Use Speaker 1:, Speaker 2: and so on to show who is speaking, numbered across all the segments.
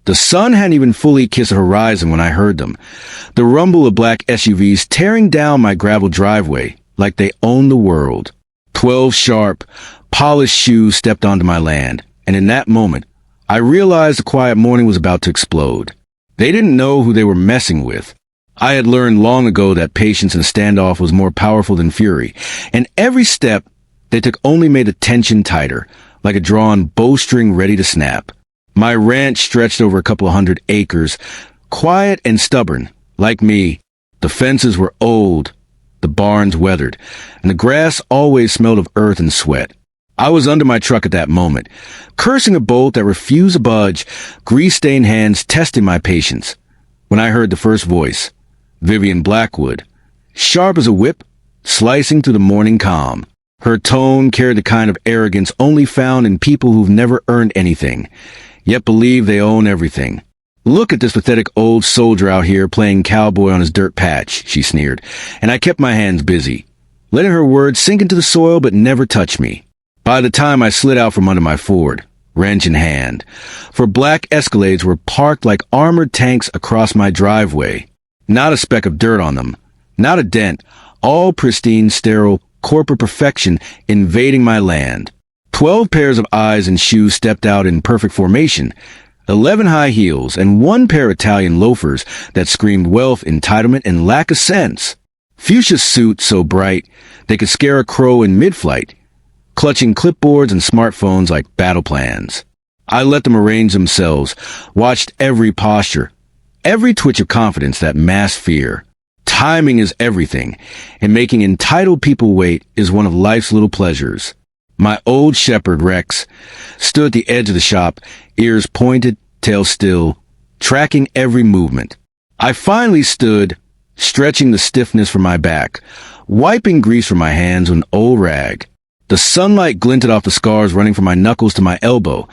Speaker 1: The sun hadn't even fully kissed the horizon when I heard them. The rumble of black SUVs tearing down my gravel driveway like they owned the world. 12 sharp, polished shoes stepped onto my land, and in that moment, I realized the quiet morning was about to explode. They didn't know who they were messing with. I had learned long ago that patience in a standoff was more powerful than fury, and every step they took only made the tension tighter, like a drawn bowstring ready to snap. My ranch stretched over a couple of 100 acres, quiet and stubborn, like me. The fences were old, the barns weathered, and the grass always smelled of earth and sweat. I was under my truck at that moment, cursing a bolt that refused to budge, grease-stained hands testing my patience, when I heard the first voice, Vivian Blackwood, sharp as a whip, slicing through the morning calm. Her tone carried the kind of arrogance only found in people who've never earned anything, yet believe they own everything. "Look at this pathetic old soldier out here playing cowboy on his dirt patch," she sneered, and I kept my hands busy, letting her words sink into the soil but never touch me. By the time I slid out from under my Ford, wrench in hand, for black Escalades were parked like armored tanks across my driveway. Not a speck of dirt on them, not a dent, all pristine, sterile, corporate perfection invading my land. 12 pairs of eyes and shoes stepped out in perfect formation, 11 high heels, and 1 pair of Italian loafers that screamed wealth, entitlement, and lack of sense. Fuchsia suits so bright they could scare a crow in mid-flight, clutching clipboards and smartphones like battle plans. I let them arrange themselves, watched every posture, every twitch of confidence that masked fear. Timing is everything, and making entitled people wait is one of life's little pleasures. My old shepherd, Rex, stood at the edge of the shop, ears pointed, tail still, tracking every movement. I finally stood, stretching the stiffness from my back, wiping grease from my hands with an old rag. The sunlight glinted off the scars running from my knuckles to my elbow,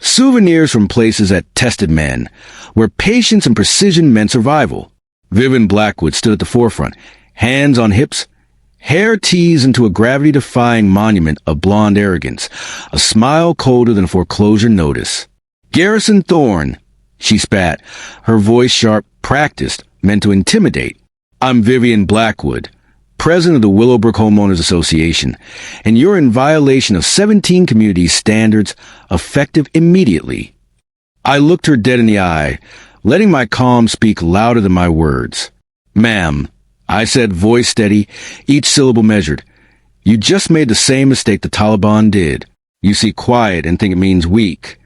Speaker 1: souvenirs from places that tested men, where patience and precision meant survival. Vivian Blackwood stood at the forefront, hands on hips, hair teased into a gravity-defying monument of blonde arrogance, a smile colder than a foreclosure notice. "Garrison Thorne," she spat, her voice sharp, practiced, meant to intimidate. "I'm Vivian Blackwood, president of the Willowbrook Homeowners Association, and you're in violation of 17 community standards, effective immediately." I looked her dead in the eye, letting my calm speak louder than my words. "Ma'am," I said, voice steady, each syllable measured, "you just made the same mistake the Taliban did. You see quiet and think it means weak."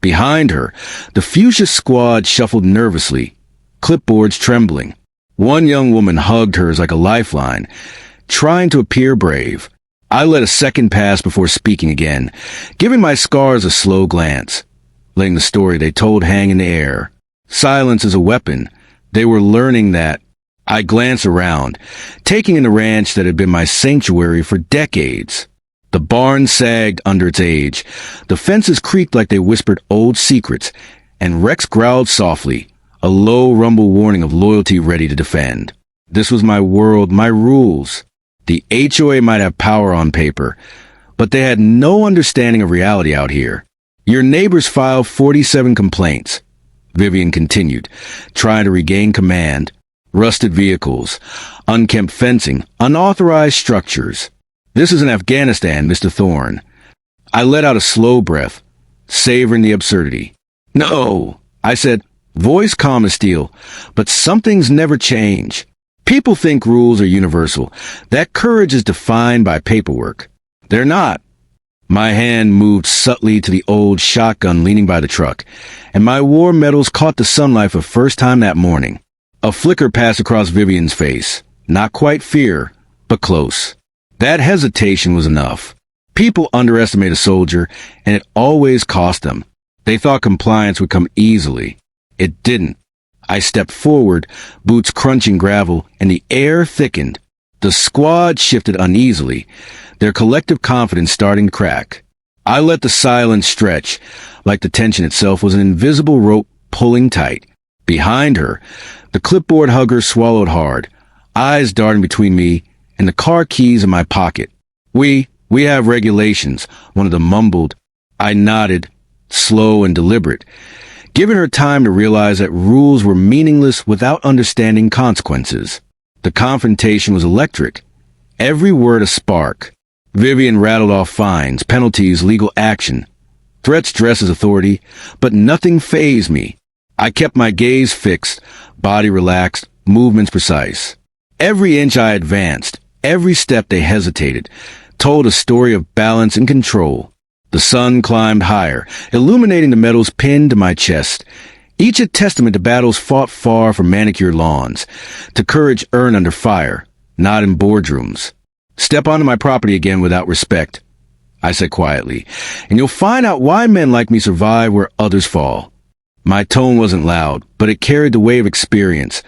Speaker 1: Behind her, the fuchsia squad shuffled nervously, clipboards trembling. One young woman hugged hers like a lifeline, trying to appear brave. I let a second pass before speaking again, giving my scars a slow glance, letting the story they told hang in the air. Silence is a weapon. They were learning that. I glanced around, taking in the ranch that had been my sanctuary for decades. The barn sagged under its age. The fences creaked like they whispered old secrets, and Rex growled softly, a low rumble warning of loyalty ready to defend. This was my world, my rules. The HOA might have power on paper, but they had no understanding of reality out here. "Your neighbors filed 47 complaints," Vivian continued, trying to regain command. "Rusted vehicles, unkempt fencing, unauthorized structures. This isn't Afghanistan, Mr. Thorne." I let out a slow breath, savoring the absurdity. "No," I said, voice calm as steel, "but some things never change. People think rules are universal, that courage is defined by paperwork. They're not." My hand moved subtly to the old shotgun leaning by the truck, and my war medals caught the sunlight for the first time that morning. A flicker passed across Vivian's face. Not quite fear, but close. That hesitation was enough. People underestimate a soldier, and it always cost them. They thought compliance would come easily. It didn't. I stepped forward, boots crunching gravel, and the air thickened. The squad shifted uneasily, their collective confidence starting to crack. I let the silence stretch, like the tension itself was an invisible rope pulling tight. Behind her, the clipboard hugger swallowed hard, eyes darting between me and the car keys in my pocket. We have regulations," one of them mumbled. I nodded, slow and deliberate, giving her time to realize that rules were meaningless without understanding consequences. The confrontation was electric. Every word a spark. Vivian rattled off fines, penalties, legal action. Threats dressed as authority, but nothing fazed me. I kept my gaze fixed, body relaxed, movements precise. Every inch I advanced, every step they hesitated, told a story of balance and control. The sun climbed higher, illuminating the metals pinned to my chest, each a testament to battles fought far from manicured lawns, to courage earned under fire, not in boardrooms. Step onto my property again without respect, I said quietly, and you'll find out why men like me survive where others fall. My tone wasn't loud, but it carried the weight of experience,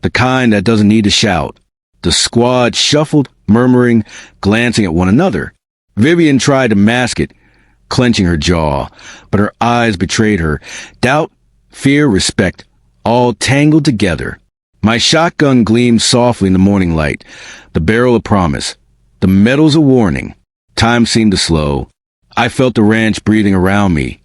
Speaker 1: the kind that doesn't need to shout. The squad shuffled, murmuring, glancing at one another. Vivian tried to mask it, clenching her jaw, but her eyes betrayed her. Doubt, fear, respect, all tangled together. My shotgun gleamed softly in the morning light, the barrel a promise, the metals a warning. Time seemed to slow. I felt the ranch breathing around me,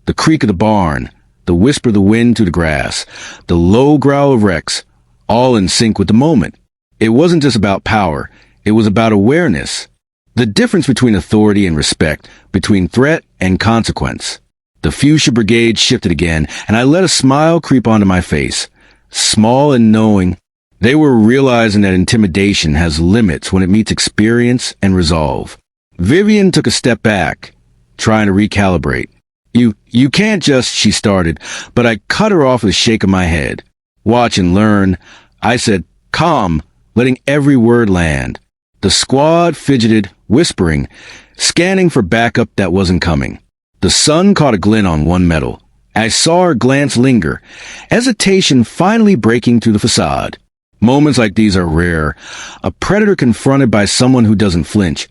Speaker 1: the creak of the barn, the whisper of the wind through the grass, the low growl of Rex, all in sync with the moment. It wasn't just about power, it was about awareness. The difference between authority and respect, between threat and consequence. The fuchsia brigade shifted again, and I let a smile creep onto my face. Small and knowing, they were realizing that intimidation has limits when it meets experience and resolve. Vivian took a step back, trying to recalibrate. You can't just, she started, but I cut her off with a shake of my head. Watch and learn, I said, calm, letting every word land. The squad fidgeted, whispering, scanning for backup that wasn't coming. The sun caught a glint on one metal. I saw her glance linger, hesitation finally breaking through the facade. Moments like these are rare. A predator confronted by someone who doesn't flinch,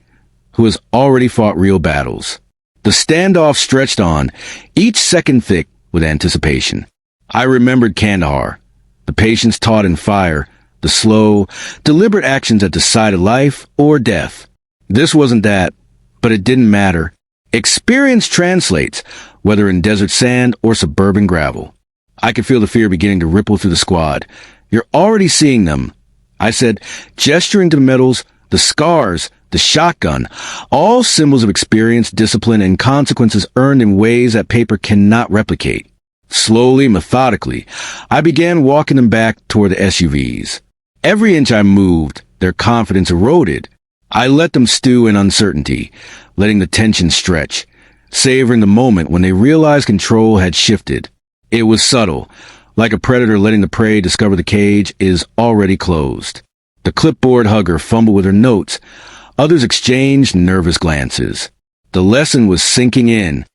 Speaker 1: who has already fought real battles. The standoff stretched on, each second thick with anticipation. I remembered Kandahar, the patience taught in fire, the slow, deliberate actions that decided life or death. This wasn't that, but it didn't matter. Experience translates, whether in desert sand or suburban gravel. I could feel the fear beginning to ripple through the squad. You're already seeing them, I said, gesturing to the metals, the scars, the shotgun, all symbols of experience, discipline, and consequences earned in ways that paper cannot replicate. Slowly, methodically, I began walking them back toward the SUVs. Every inch I moved, their confidence eroded. I let them stew in uncertainty, letting the tension stretch, savoring the moment when they realized control had shifted. It was subtle, like a predator letting the prey discover the cage is already closed. The clipboard hugger fumbled with her notes. Others exchanged nervous glances. The lesson was sinking in.